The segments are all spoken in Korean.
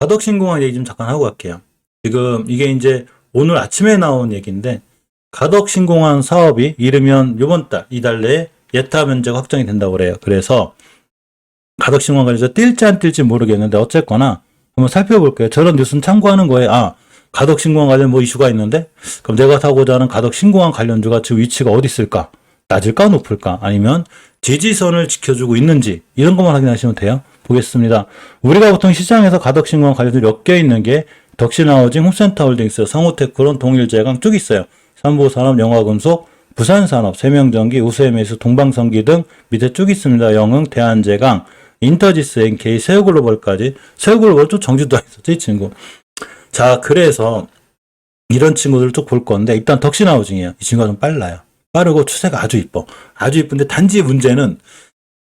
가덕신공항 얘기 좀 잠깐 하고 갈게요. 지금 이게 이제 오늘 아침에 나온 얘기인데 가덕신공항 사업이 이르면 요번 달, 이달 내에 예타 면제가 확정이 된다고 그래요. 그래서 가덕신공항 관련해서 뛸지 안 뛸지 모르겠는데 어쨌거나 한번 살펴볼게요. 저런 뉴스는 참고하는 거예요. 아, 가덕신공항 관련 뭐 이슈가 있는데 그럼 내가 사고자 하는 가덕신공항 관련주가 지금 위치가 어디 있을까? 낮을까 높을까? 아니면 지지선을 지켜주고 있는지 이런 것만 확인하시면 돼요. 보겠습니다. 우리가 보통 시장에서 가덕신공항 관련주 몇 개 있는 게 덕신하우징, 홈센터홀딩스, 성우테크론, 동일제강 쭉 있어요. 삼보산업, 영화금속, 부산산업, 세명전기, 우수에미스, 동방성기 등 밑에 쭉 있습니다. 영흥, 대한제강, 인터지스, NK, 세우글로벌까지. 세우글로벌 또 정지도 있었지, 이 친구. 자, 그래서 이런 친구들을 쭉 볼 건데 일단 덕신하우징이에요. 이 친구가 좀 빨라요. 빠르고 추세가 아주 이뻐. 아주 이쁜데 단지 문제는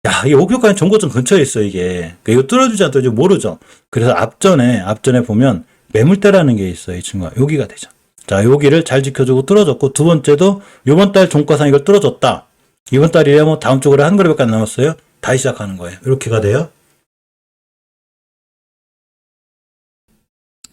야, 이게 목표가는 정고점 근처에 있어, 이게. 이거 뚫어주지 않더라도 모르죠. 그래서 앞전에 보면 매물대라는 게 있어요, 이 친구가. 여기가 되죠. 자, 여기를 잘 지켜주고 뚫어줬고, 두 번째도 요번 달 종가상 이걸 뚫어줬다. 이번 달이야 뭐 다음 주에 한 거래밖에 안 남았어요. 다시 시작하는 거예요. 이렇게가 돼요.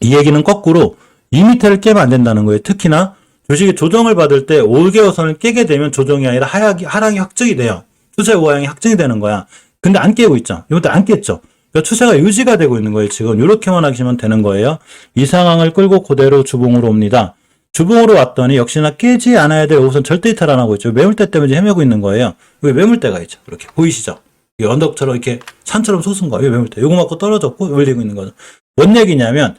이 얘기는 거꾸로 이 밑에를 깨면 안 된다는 거예요. 특히나 주식이 조정을 받을 때 5개월선을 깨게 되면 조정이 아니라 하락이 확정이 돼요. 추세 우하향이 확정이 되는 거야. 근데 안 깨고 있죠. 이것도 안 깼죠. 그러니까 추세가 유지가 되고 있는 거예요. 지금 이렇게만 하시면 되는 거예요. 이 상황을 끌고 그대로 주봉으로 옵니다. 주봉으로 왔더니 역시나 깨지 않아야 될 5선 절대 이탈 안 하고 있죠. 매물대 때문에 헤매고 있는 거예요. 여기 매물대가 있죠. 이렇게 보이시죠? 이 언덕처럼 이렇게 산처럼 솟은 거예요. 매물대. 요거 맞고 떨어졌고 올리고 있는 거죠. 뭔 얘기냐면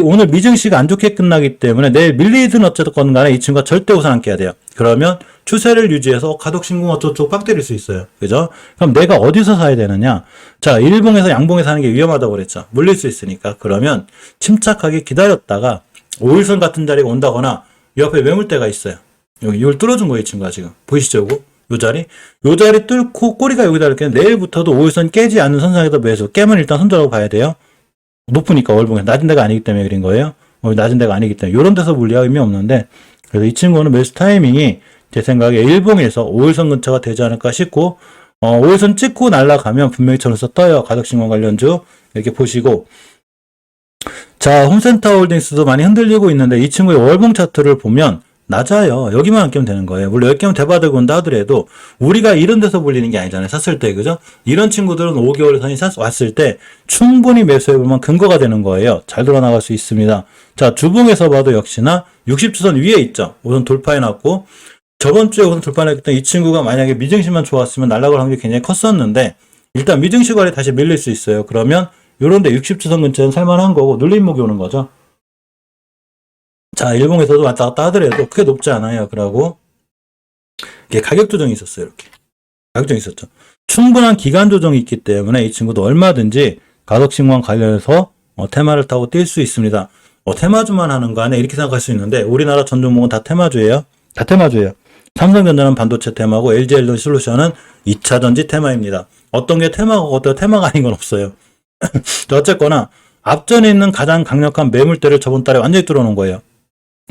오늘 미증시가 안 좋게 끝나기 때문에 내일 밀리든 어쨌든 간에 이 친구가 절대 우선 안 깨야 돼요. 그러면 추세를 유지해서 가덕신공 어쩌고 빡 때릴 수 있어요. 그죠? 그럼 내가 어디서 사야 되느냐? 자, 일봉에서 양봉에서 하는 게 위험하다고 그랬죠. 물릴 수 있으니까. 그러면 침착하게 기다렸다가 5일선 같은 자리가 온다거나 옆에 매물대가 있어요. 여기 이걸 뚫어준 거예요, 이 친구가 지금. 보이시죠? 요 자리? 요 자리 뚫고 꼬리가 여기다 이렇게 내일부터도 5일선 깨지 않는 선상에다 매수. 깨면 일단 손절하고 봐야 돼요. 높으니까 월봉에 낮은 데가 아니기 때문에 그린 거예요. 낮은 데가 아니기 때문에 이런 데서 물리가 의미 없는데 그래서 이 친구는 매수 타이밍이 제 생각에 일봉에서 5일선 근처가 되지 않을까 싶고 5일선 찍고 날아가면 분명히 저로서 떠요. 가덕신공 관련주 이렇게 보시고 자 홈센터홀딩스도 많이 흔들리고 있는데 이 친구의 월봉 차트를 보면 낮아요. 여기만 안 깨면 되는 거예요. 물론 여기 깨면 대바되고 온다 하더라도 우리가 이런 데서 불리는 게 아니잖아요. 샀을 때 그죠? 이런 친구들은 5개월 선이 왔을 때 충분히 매수해보면 근거가 되는 거예요. 잘 돌아나갈 수 있습니다. 자 주봉에서 봐도 역시나 60주선 위에 있죠. 우선 돌파해놨고 저번 주에 우선 돌파했기 때문에 이 친구가 만약에 미증시만 좋았으면 날아갈 확률이 굉장히 컸었는데 일단 미증시 거래 다시 밀릴 수 있어요. 그러면 요런데 60주선 근처는 살만한 거고 눌림목이 오는 거죠. 자, 일봉에서도 왔다 갔다 하더라도 크게 높지 않아요. 그러고 이게 가격 조정이 있었어요. 이렇게 가격 조정이 있었죠. 충분한 기간 조정이 있기 때문에 이 친구도 얼마든지 가덕신공항 관련해서 테마를 타고 뛸 수 있습니다. 테마주만 하는 거 아니야 이렇게 생각할 수 있는데 우리나라 전 종목은 다 테마주예요. 다 테마주예요. 삼성전자는 반도체 테마고 LG엘리언 솔루션은 2차 전지 테마입니다. 어떤 게 테마고 어떤 테마가 아닌 건 없어요. 어쨌거나 앞전에 있는 가장 강력한 매물대를 저번 달에 완전히 뚫어놓은 거예요.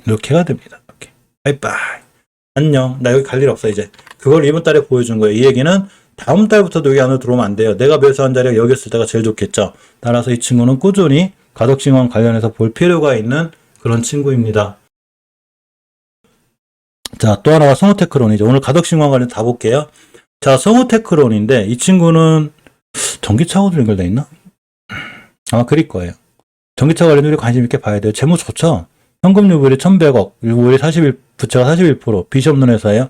이렇게가 됩니다. 이렇게. 바이바이. 안녕. 나 여기 갈 일 없어, 이제. 그걸 이번 달에 보여준 거예요. 이 얘기는 다음 달부터도 여기 안으로 들어오면 안 돼요. 내가 매수한 자리가 여기였을 때가 제일 좋겠죠. 따라서 이 친구는 꾸준히 가덕신공 관련해서 볼 필요가 있는 그런 친구입니다. 자, 또 하나가 성우테크론이죠. 오늘 가덕신공 관련 다 볼게요. 자, 성우테크론인데 이 친구는 전기차하고도 연결돼 있나? 아마 그릴 거예요. 전기차 관련 우리 관심 있게 봐야 돼요. 재무 좋죠? 현금 유불이 1100억, 유불이 41, 부채가 41%, 빚이 없는 회사예요.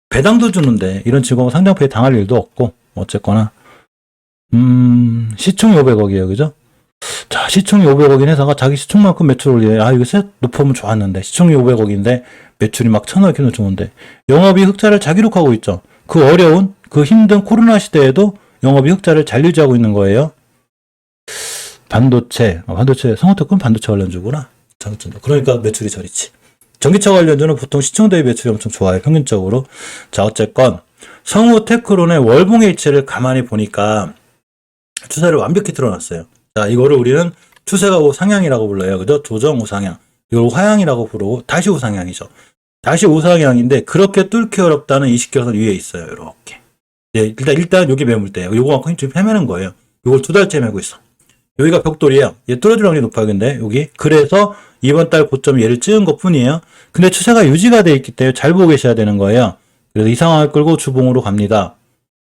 배당도 주는데 이런 직업은 상장폐에 당할 일도 없고 어쨌거나 시총이 500억이에요. 그죠? 자, 시총이 500억인 회사가 자기 시총만큼 매출을 올리네. 아, 이거 셋 높으면 좋았는데 시총이 500억인데 매출이 막 1000억 이렇게 좋은데 영업이 흑자를 잘 기록하고 있죠. 그 어려운 그 힘든 코로나 시대에도 영업이 흑자를 잘 유지하고 있는 거예요. 반도체 성우테크는 반도체 관련주구나. 그러니까 매출이 저리지. 전기차 관련주는 보통 시총 대비 매출이 엄청 좋아요. 평균적으로. 자, 어쨌건 성우테크론의 월봉의 위치를 가만히 보니까 추세를 완벽히 드러났어요. 자, 이거를 우리는 추세가 우상향이라고 불러요. 그죠? 조정 우상향. 이걸 화향이라고 부르고 다시 우상향이죠. 다시 우상향인데 그렇게 뚫기 어렵다는 20개선 위에 있어요. 이렇게. 네, 일단 여기 매물대예요. 요거 갖고 힘 좀 헤매는 거예요. 요걸 2달째 매고 있어. 여기가 벽돌이에요. 얘 뚫어질 확률이 높아요. 근데 여기 그래서 이번 달 고점 얘를 찍은 것 뿐이에요. 근데 추세가 유지가 돼 있기 때문에 잘 보고 계셔야 되는 거예요. 그래서 이 상황을 끌고 주봉으로 갑니다.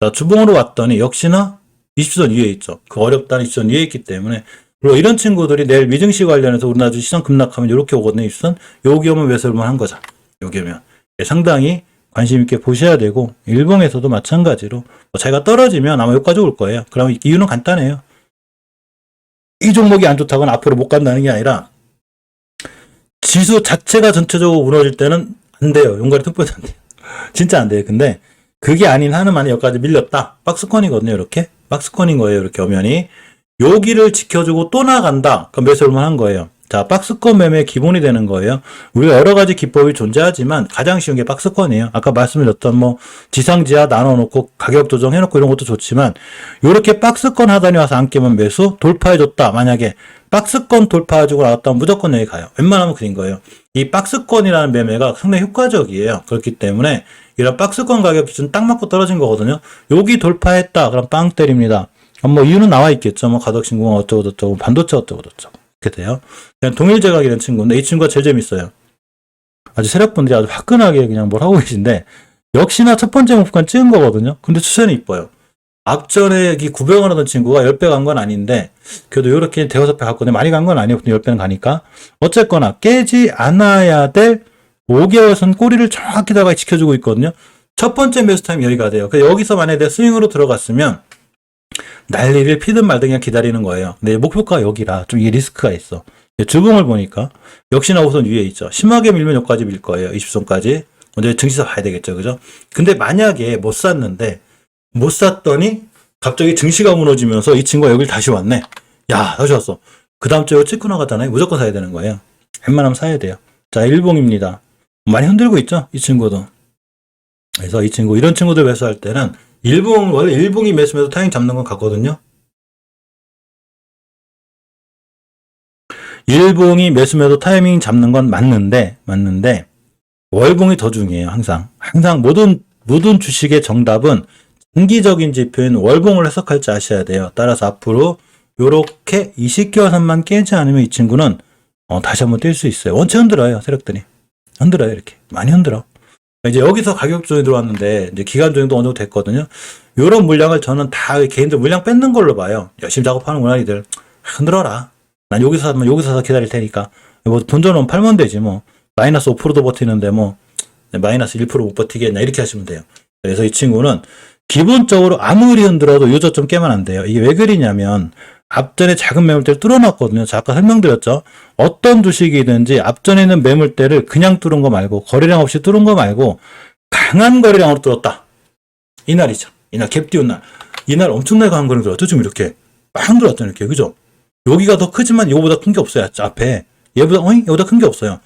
자, 주봉으로 왔더니 역시나 20선 위에 있죠. 그 어렵다는 20선 위에 있기 때문에. 그리고 이런 친구들이 내일 미증시 관련해서 우리나라 주식 시장 급락하면 이렇게 오거든요. 20선. 여기 오면 매수를만 한 거죠. 여기 오면. 상당히 관심 있게 보셔야 되고, 일봉에서도 마찬가지로 뭐 자기가 떨어지면 아마 여기까지 올 거예요. 그러면 이유는 간단해요. 이 종목이 안 좋다거나 앞으로 못 간다는 게 아니라 지수 자체가 전체적으로 무너질 때는 안 돼요. 용가리 특별히 안 돼요. 진짜 안 돼요. 근데 그게 아닌 한은 만에 여기까지 밀렸다. 박스권이거든요. 이렇게. 박스권인 거예요. 이렇게 오면이. 여기를 지켜주고 또 나간다. 그럼 매수를만 한 거예요. 자, 박스권 매매의 기본이 되는 거예요. 우리가 여러 가지 기법이 존재하지만 가장 쉬운 게 박스권이에요. 아까 말씀드렸던 뭐 지상지하 나눠놓고 가격 조정해놓고 이런 것도 좋지만 이렇게 박스권 하단이 와서 안 깨면 매수 돌파해줬다. 만약에 박스권 돌파해주고 나왔다면 무조건 여기 가요. 웬만하면 그린 거예요. 이 박스권이라는 매매가 상당히 효과적이에요. 그렇기 때문에 이런 박스권 가격 기준 딱 맞고 떨어진 거거든요. 여기 돌파했다. 그럼 빵 때립니다. 뭐 이유는 나와 있겠죠. 뭐 가덕신공항 어쩌고저쩌고 반도체 어쩌고저쩌고 이렇게 돼요. 그냥 동일제각이라는 친구인데 이 친구가 제일 재밌어요. 아주 세력분들이 아주 화끈하게 그냥 뭘 하고 계신데 역시나 첫 번째 목표가 찍은 거거든요. 근데 추세는 이뻐요. 앞전에 이 900원 하던 친구가 10배 간 건 아닌데 그래도 이렇게 대여섯 배 갔거든요. 많이 간 건 아니에요. 10배는 가니까. 어쨌거나 깨지 않아야 될 5개월 선 꼬리를 정확히 다가 지켜주고 있거든요. 첫 번째 매수 타임 여기가 돼요. 그래서 여기서 만약에 내 스윙으로 들어갔으면 난리를 피든 말든 그냥 기다리는 거예요. 근데 목표가 여기라 좀 이게 리스크가 있어. 주봉을 보니까 역시나 우선 위에 있죠. 심하게 밀면 여기까지 밀 거예요. 20선까지. 먼저 증시사 봐야 되겠죠. 그죠? 근데 만약에 못 샀더니 갑자기 증시가 무너지면서 이 친구가 여길 다시 왔네. 야, 다시 왔어. 그 다음 주에 찍고 나가잖아요. 무조건 사야 되는 거예요. 웬만하면 사야 돼요. 자, 일봉입니다. 많이 흔들고 있죠? 이 친구도. 그래서 이 친구, 이런 친구들 매수할 때는 원래 일봉이 매수매도 타이밍 잡는 건 같거든요. 일봉이 매수매도 타이밍 잡는 건 맞는데, 월봉이 더 중요해요, 항상. 항상 모든 주식의 정답은 단기적인 지표인 월봉을 해석할 줄 아셔야 돼요. 따라서 앞으로 요렇게 20개월 선만 깨지 않으면 이 친구는 다시 한번 뛸 수 있어요. 원체 흔들어요, 세력들이. 흔들어요, 이렇게. 많이 흔들어. 이제 여기서 가격 조정이 들어왔는데 이제 기간 조정도 어느 정도 됐거든요. 요런 물량을 저는 다 개인들 물량 뺏는 걸로 봐요. 열심히 작업하는구나 이들. 흔들어라. 난 여기서 사면 여기서 사서 기다릴 테니까. 뭐 돈 줘놓으면 팔면 되지 뭐. 마이너스 5%도 버티는데 뭐 마이너스 1%못 버티겠냐 이렇게 하시면 돼요. 그래서 이 친구는 기본적으로 아무리 흔들어도 요 저점 깨면 안 돼요. 이게 왜 그러냐면 앞전에 작은 매물대를 뚫어놨거든요. 자, 아까 설명드렸죠. 어떤 주식이든지 앞전에 있는 매물대를 그냥 뚫은 거 말고 거래량 없이 뚫은 거 말고 강한 거래량으로 뚫었다. 이날이죠. 이날 갭 띄운 날. 이날 엄청나게 강한 거래량 들었죠. 지금 이렇게 빵 들어왔잖아요. 이렇게. 그죠? 여기가 더 크지만 이거보다 큰 게 없어요. 앞에. 얘보다 큰 게 없어요.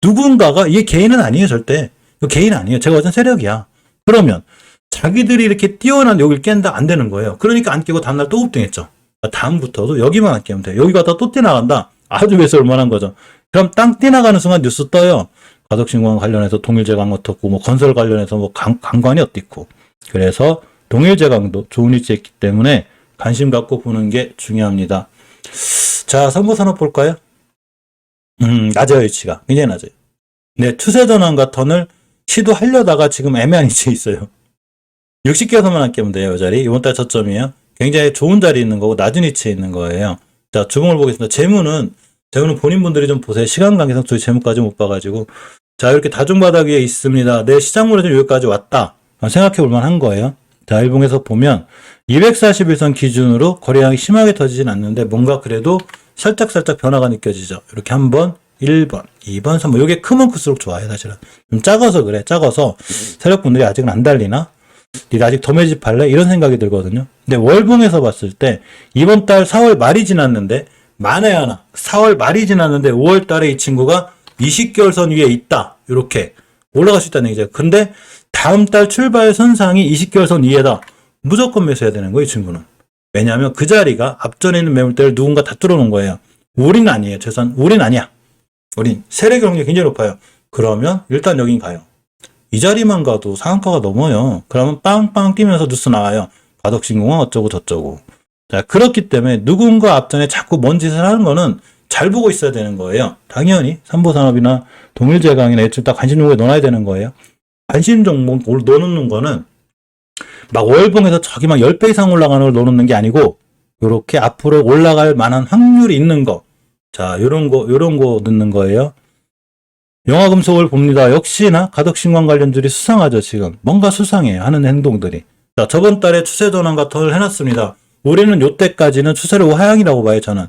누군가가 이게 개인은 아니에요. 절대. 이거 개인 아니에요. 제가 어떤 세력이야. 그러면 자기들이 이렇게 뛰어난 여기를 깬다 안 되는 거예요. 그러니까 안 깨고 다음날 또 급등했죠. 다음부터도 여기만 안 깨면 돼요. 여기 가다 또 뛰어나간다. 아주 매수할 만한 거죠. 그럼 땅 뛰어나가는 순간 뉴스 떠요. 가덕신공항 관련해서 동일제강 어떻고 뭐 건설 관련해서 뭐 강관이 어떻고. 그래서 동일제강도 좋은 위치에 있기 때문에 관심 갖고 보는 게 중요합니다. 자, 선보산업 볼까요? 낮아요. 위치가. 굉장히 낮아요. 네, 추세 전환과 턴을 시도하려다가 지금 애매한 위치에 있어요. 60개에서만 안 깨면 돼요. 이 자리. 이번 달 저점이에요. 굉장히 좋은 자리에 있는 거고 낮은 위치에 있는 거예요. 자, 주봉을 보겠습니다. 재무는 본인분들이 좀 보세요. 시간 관계상 저희 재무까지 못 봐가지고. 자, 이렇게 다중바닥 위에 있습니다. 내 시장물에 좀 여기까지 왔다. 생각해 볼 만한 거예요. 자, 일봉에서 보면 241선 기준으로 거래량이 심하게 터지진 않는데 뭔가 그래도 살짝 변화가 느껴지죠. 이렇게 한번 1번, 2번, 3번. 요게 크면 클수록 좋아요, 사실은. 좀 작아서 그래. 작아서 세력분들이 아직은 안 달리나? 니가 아직 더 매집할래? 이런 생각이 들거든요. 근데 월봉에서 봤을 때 이번 달 4월 말이 지났는데 만에 하나 4월 말이 지났는데 5월 달에 이 친구가 20개월 선 위에 있다. 이렇게 올라갈 수 있다는 얘기죠. 근데 다음 달 출발 선상이 20개월 선 위에다. 무조건 매수해야 되는 거예요, 이 친구는. 왜냐하면 그 자리가 앞전에 있는 매물대를 누군가 다 뚫어놓은 거예요. 우린 아니에요. 우린 아니야. 우린 세력의 확률이 굉장히 높아요. 그러면 일단 여긴 가요. 이 자리만 가도 상한가가 넘어요. 그러면 빵빵 뛰면서 뉴스 나와요. 가덕신공항 어쩌고 저쩌고. 자, 그렇기 때문에 누군가 앞전에 자꾸 뭔 짓을 하는 거는 잘 보고 있어야 되는 거예요. 당연히 삼보산업이나 동일제강이나 이쪽 다 관심 종목에 넣어야 되는 거예요. 관심 종목 넣어놓는 거는 막 월봉에서 저기 막 10배 이상 올라가는 걸 넣어놓는 게 아니고 요렇게 앞으로 올라갈 만한 확률이 있는 거. 자, 요런 거 넣는 거예요. 영화금속을 봅니다. 역시나 가덕신광 관련주들이 수상하죠, 지금. 뭔가 수상해요, 하는 행동들이. 자, 저번 달에 추세 전환과 턴을 해놨습니다. 우리는 요때까지는 추세를 하향이라고 봐요, 저는.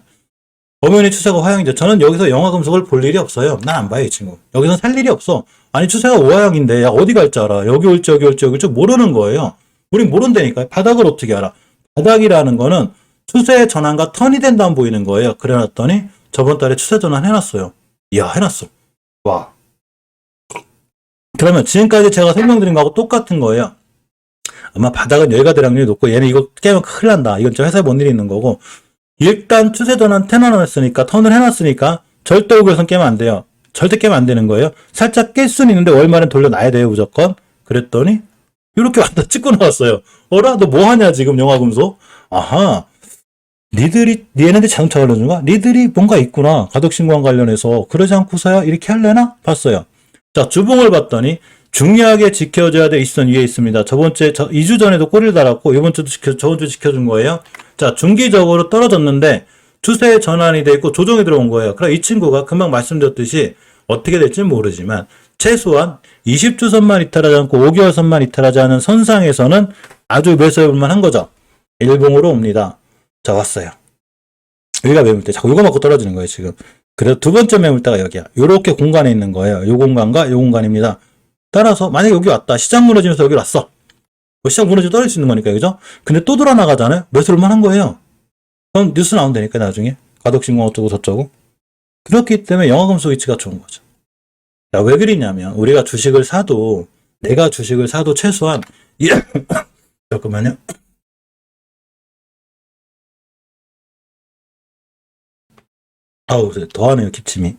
엄연히 추세가 하향이죠. 저는 여기서 영화금속을 볼 일이 없어요. 난 안 봐요, 이 친구. 여기서 살 일이 없어. 아니, 추세가 우하향인데, 야, 어디 갈 줄 알아? 여기 올지, 여기 올지, 여기 올지 모르는 거예요. 우린 모른다니까요. 바닥을 어떻게 알아? 바닥이라는 거는 추세의 전환과 턴이 된다면 보이는 거예요. 그래 놨더니 저번 달에 추세 전환 해놨어요. 이야, 해놨어. 와. 그러면 지금까지 제가 설명드린 거하고 똑같은 거예요. 아마 바닥은 여기가 대량률이 높고 얘는 이거 깨면 큰일 난다. 이건 저 회사에 뭔 일이 있는 거고 일단 추세 전환 해놨으니까 턴을 해놨으니까 절대 오글선 깨면 안 돼요. 절대 깨면 안 되는 거예요. 살짝 깰 수는 있는데 월말엔 돌려놔야 돼요, 무조건. 그랬더니 이렇게 왔다 찍고 나왔어요. 어라? 너 뭐 하냐 지금 영화금속? 아하. 니들이 얘네들 자동차 관련주가 니들이 뭔가 있구나. 가덕신광 관련해서 그러지 않고서야 이렇게 할래나? 봤어요. 자, 주봉을 봤더니 중요하게 지켜줘야 될 이슈는 위에 있습니다. 저번 주에 2주 전에도 꼬리를 달았고 이번 주도 저번 주 지켜준 거예요. 자, 중기적으로 떨어졌는데 추세 전환이 돼 있고 조정이 들어온 거예요. 그럼 이 친구가 금방 말씀드렸듯이 어떻게 될지는 모르지만 최소한 20주선만 이탈하지 않고 5개월선만 이탈하지 않은 선상에서는 아주 매수해볼 만한 거죠. 일봉으로 옵니다. 자, 왔어요. 여기가 매물대. 자꾸 요거 맞고 떨어지는 거예요, 지금. 그래서 두 번째 매물대가 여기야. 요렇게 공간에 있는 거예요. 요 공간과 요 공간입니다. 따라서 만약에 여기 왔다. 시장 무너지면서 여기 왔어. 뭐 시장 무너지면 떨어질 수 있는 거니까, 그죠? 근데 또 돌아 나가잖아요? 매수를 만한 거예요. 그럼 뉴스 나온다니까, 나중에. 가덕신광 어쩌고 저쩌고. 그렇기 때문에 영화금속 위치가 좋은 거죠. 자, 왜 그러냐면 우리가 주식을 사도 내가 주식을 사도 최소한 잠깐만요. 아우, 더하네요, 기침이.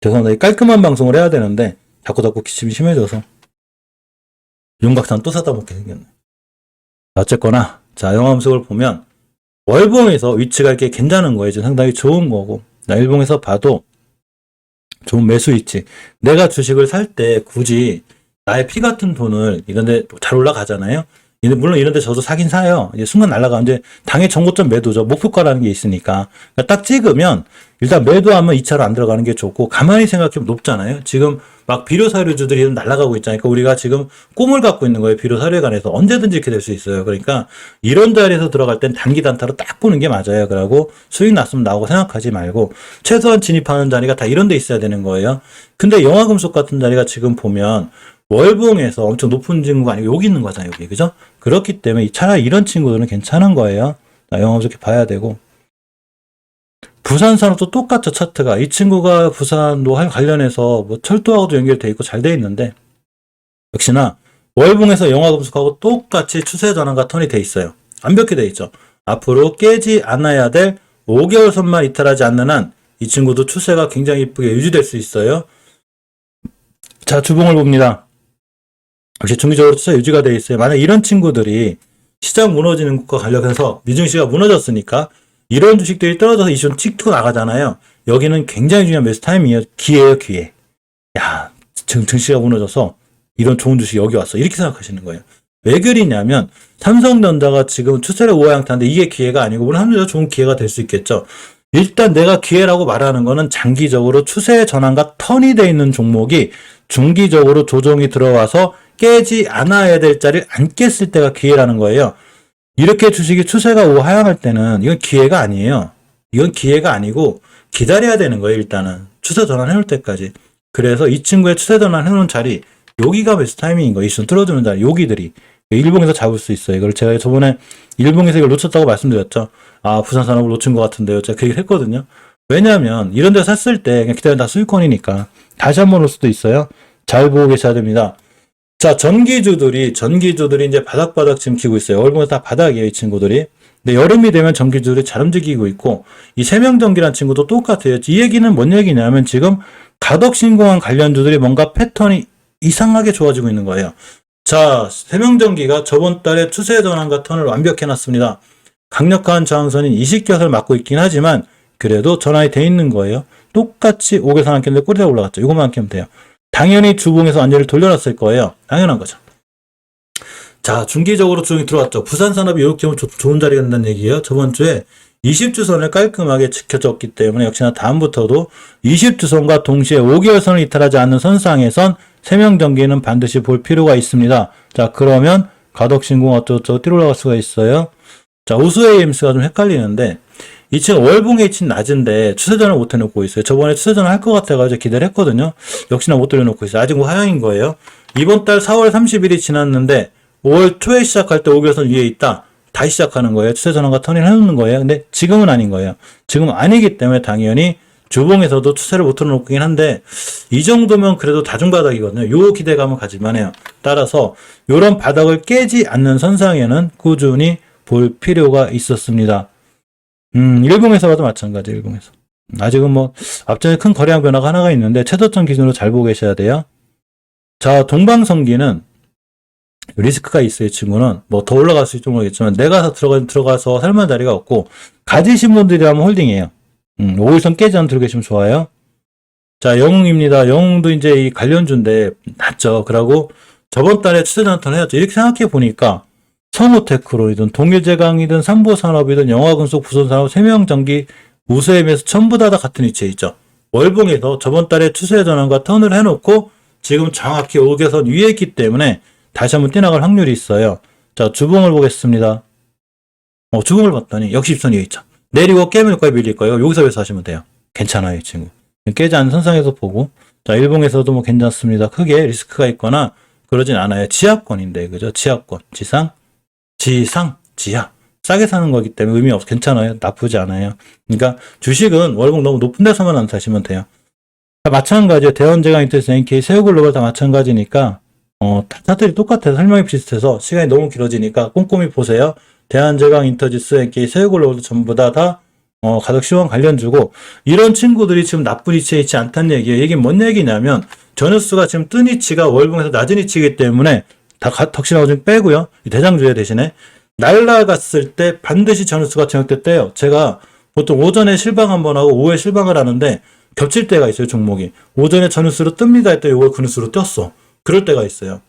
죄송합니다. 깔끔한 방송을 해야 되는데 자꾸 기침이 심해져서 윤곽산 또 사다 먹게 생겼네. 어쨌거나 자, 영화금속을 보면 월봉에서 위치가 이렇게 괜찮은 거예요. 지금 상당히 좋은 거고. 자, 일봉에서 봐도 좋은 매수 위치. 내가 주식을 살 때 굳이 나의 피 같은 돈을 이런데 잘 올라가잖아요. 물론 이런데 저도 사긴 사요. 이제 순간 날아가는데 당의 정고점 매도죠. 목표가라는 게 있으니까. 그러니까 딱 찍으면 일단 매도하면 2차로 안 들어가는 게 좋고 가만히 생각해보면 높잖아요. 지금 막 비료사료주들이 날아가고 있잖아요. 그러니까 우리가 지금 꿈을 갖고 있는 거예요. 비료사료에 관해서 언제든지 이렇게 될 수 있어요. 그러니까 이런 자리에서 들어갈 땐 단기 단타로 딱 보는 게 맞아요. 그러고 수익 났으면 나오고 생각하지 말고 최소한 진입하는 자리가 다 이런 데 있어야 되는 거예요. 근데 영화금속 같은 자리가 지금 보면 월봉에서 엄청 높은 친구가 아니고 여기 있는 거잖아요, 여기. 그죠? 그렇기 때문에 차라리 이런 친구들은 괜찮은 거예요. 영화금속 이렇게 봐야 되고. 부산산업도 똑같죠, 차트가. 이 친구가 부산도 관련해서 뭐 철도하고도 연결돼 있고 잘 돼 있는데, 역시나 월봉에서 영화금속하고 똑같이 추세 전환과 턴이 돼 있어요. 완벽히 돼 있죠. 앞으로 깨지 않아야 될 5개월 선만 이탈하지 않는 한 이 친구도 추세가 굉장히 이쁘게 유지될 수 있어요. 자, 주봉을 봅니다. 역시 중기적으로 추세 유지가 돼 있어요. 만약 이런 친구들이 시장 무너지는 것과 관련해서 미증시가 무너졌으니까 이런 주식들이 떨어져서 이슈는 찍고 나가잖아요. 여기는 굉장히 중요한 매수 타이밍이에요. 기회예요, 기회. 야, 증시가 무너져서 이런 좋은 주식이 여기 왔어. 이렇게 생각하시는 거예요. 왜 그러냐면 삼성전자가 지금 추세를 우하향타인데 이게 기회가 아니고 물론 삼성전자 좋은 기회가 될 수 있겠죠. 일단 내가 기회라고 말하는 거는 장기적으로 추세의 전환과 턴이 돼 있는 종목이 중기적으로 조정이 들어와서 깨지 않아야 될 자리를 안 깼을 때가 기회라는 거예요. 이렇게 주식이 추세가 우하향할 때는 이건 기회가 아니에요. 이건 기회가 아니고 기다려야 되는 거예요, 일단은. 추세 전환 해놓을 때까지. 그래서 이 친구의 추세 전환 해놓은 자리, 여기가 베스트 타이밍인 거예요. 이순 뚫어주는 자리, 여기들이. 일봉에서 잡을 수 있어요. 이걸 제가 저번에 일봉에서 이걸 놓쳤다고 말씀드렸죠. 아, 부산산업을 놓친 것 같은데요. 제가 그 얘기를 했거든요. 왜냐하면 이런 데 샀을 때 그냥 기다리면 다 수익권이니까. 다시 한번 올 수도 있어요. 잘 보고 계셔야 됩니다. 자, 전기주들이 이제 바닥바닥 지금 키고 있어요. 월봉에서 다 바닥이에요, 이 친구들이. 근데 여름이 되면 전기주들이 잘 움직이고 있고, 이 세명전기란 친구도 똑같아요. 이 얘기는 뭔 얘기냐면 지금 가덕신공항 관련주들이 뭔가 패턴이 이상하게 좋아지고 있는 거예요. 자, 세명전기가 저번 달에 추세 전환과 턴을 완벽해 놨습니다. 강력한 저항선인 이식격을 맞고 있긴 하지만 그래도 전환이 돼 있는 거예요. 똑같이 5개선 안 깼는데 꼬리가 올라갔죠. 이것만 안 깨면 돼요. 당연히 주봉에서 완전히 돌려놨을 거예요. 당연한 거죠. 자, 중기적으로 조정이 들어왔죠. 부산산업이 이렇게 오면 좋은 자리가 된다는 얘기예요. 저번 주에 20주선을 깔끔하게 지켜줬기 때문에 역시나 다음부터도 20주선과 동시에 5개월선을 이탈하지 않는 선상에선 세명전기는 반드시 볼 필요가 있습니다. 자, 그러면 가덕신공 어쩌고저쩌고 뛰어 올라갈 수가 있어요. 자, 우수의 임수가 좀 헷갈리는데 이 친구 월봉 H는 낮은데 추세전을 못 해놓고 있어요. 저번에 추세전을 할 것 같아가지고 기대를 했거든요. 역시나 못 돌려놓고 있어요. 아직 하향인 거예요. 이번 달 4월 30일이 지났는데 5월 초에 시작할 때 5개선 위에 있다. 다시 시작하는 거예요. 추세전환과 턴을 해놓는 거예요. 근데 지금은 아닌 거예요. 지금은 아니기 때문에 당연히 주봉에서도 추세를 못 틀어놓긴 한데 이 정도면 그래도 다중바닥이거든요. 요 기대감은 가질만 해요. 따라서 요런 바닥을 깨지 않는 선상에는 꾸준히 볼 필요가 있었습니다. 일봉에서 봐도 마찬가지, 일봉에서. 아직은 앞전에 큰 거래량 변화가 하나가 있는데 최저점 기준으로 잘 보고 계셔야 돼요. 자, 동방성기는 리스크가 있어요, 이 친구는. 더 올라갈 수 있을지 모르겠지만, 내가 들어가서 살만한 자리가 없고, 가지신 분들이라면 홀딩이에요. 5일선 깨지 않고 들고 계시면 좋아요. 자, 영웅입니다. 영웅도 이제 이 관련주인데, 낮죠. 그러고, 저번 달에 추세전 턴 해야죠. 이렇게 생각해 보니까, 성우테크로이든, 동일제강이든, 삼보산업이든, 영화금속, 부손산업, 세명전기, 우수엠에서 전부 다 같은 위치에 있죠. 월봉에서 저번 달에 추세 전환과 턴을 해놓고, 지금 정확히 5개선 위에 있기 때문에, 다시 한번 뛰어나갈 확률이 있어요. 자, 주봉을 보겠습니다. 주봉을 봤더니 역시 입선 위에 있죠. 내리고 깨물 거예요, 밀릴 거예요. 여기서 매수하시면 돼요. 괜찮아요, 이 친구. 깨지 않는 선상에서 보고. 자, 일봉에서도 괜찮습니다. 크게 리스크가 있거나 그러진 않아요. 지하권인데, 그죠? 지하권. 지상, 지하. 싸게 사는 거기 때문에 의미 없어. 괜찮아요. 나쁘지 않아요. 그러니까 주식은 월봉 너무 높은 데서만 안 사시면 돼요. 다 마찬가지예요. 대원제강, 인터스, NK, 세우글로벌 다 마찬가지니까 차트들이 똑같아서 설명이 비슷해서 시간이 너무 길어지니까 꼼꼼히 보세요. 대한제강, 인터지스, NK, 세우글로벌도 전부 다 가덕 시황 관련주고 이런 친구들이 지금 나쁜 위치에 있지 않다는 얘기예요. 이게 뭔 얘기냐면 전유수가 지금 뜬 위치가 월봉에서 낮은 위치이기 때문에 다 덕신하고 좀 빼고요. 대장주에 대신에 날라갔을 때 반드시 전유수가 저녁됐대요. 제가 보통 오전에 실방 한번 하고 오후에 실방을 하는데 겹칠 때가 있어요. 종목이 오전에 전유수로 뜹니다 했더니 5월 근유수로 떴어. 그럴 때가 있어요.